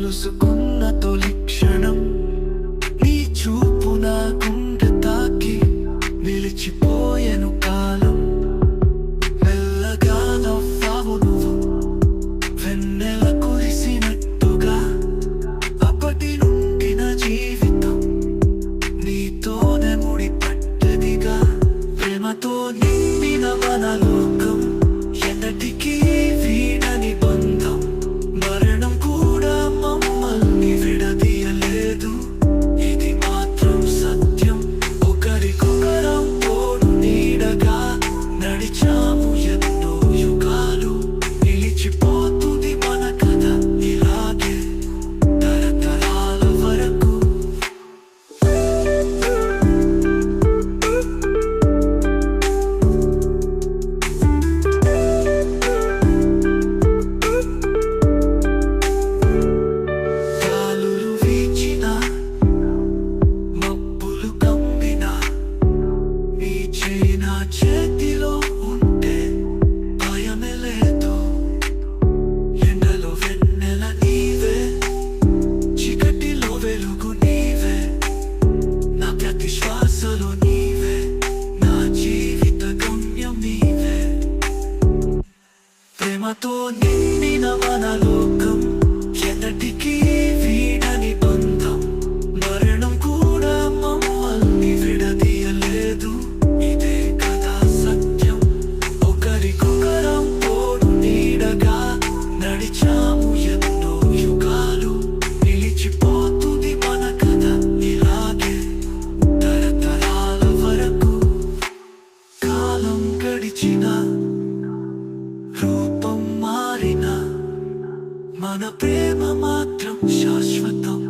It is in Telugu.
కలుసుకున్న తొలి క్షణం నీ చూపు నా గుండె తాకి నిలిచిపోయెను కాలం. మెల్లగా నవ్వావు నువ్వు వెన్నెల కురిసినట్టుగా. అప్పటి నుండి నా జీవితం నీతోనే ముడిపడ్డదిగా. ప్రేమతో నిండిన మన లోకం ఎన్నటికీ వీడని బంధం. మరణం కూడా మమ్మల్ని విడదీయలేదు, ఇది మాత్రం సత్యం. ఒకరికొకరం తోడు నీడగా నడిచాము ఎన్నో యుగాలు. నిలిచిపోతుంది మన కథ ఇలాగే తరతరాల వరకు. గాలులు వీచినా మబ్బులు కమ్మినా నీ చేయి నా చేతిలో ఉంటే భయమే లేదు. ఎండలో వెన్నెల నీవే, చీకటిలో వెలుగు నీవే, నా ప్రతి శ్వాసలో నీవే, నా జీవిత గమ్యం నీవే. ప్రేమతో నిండిన మన లోకం ఎన్నటికీ వీడని బంధం. మరణం కూడా మమ్మల్ని విడదీయలేదు, ఇదే కదా సత్యం. ఒకరికొకరం తోడు నీడగా నడిచాము ఎన్నో యుగాలు. నిలిచిపోతుంది మన కథ ఇలాగే తరతరాల వరకు. కాలం గడిచినా రూపం మారినా మన ప్రేమ మాత్రం శాశ్వతం.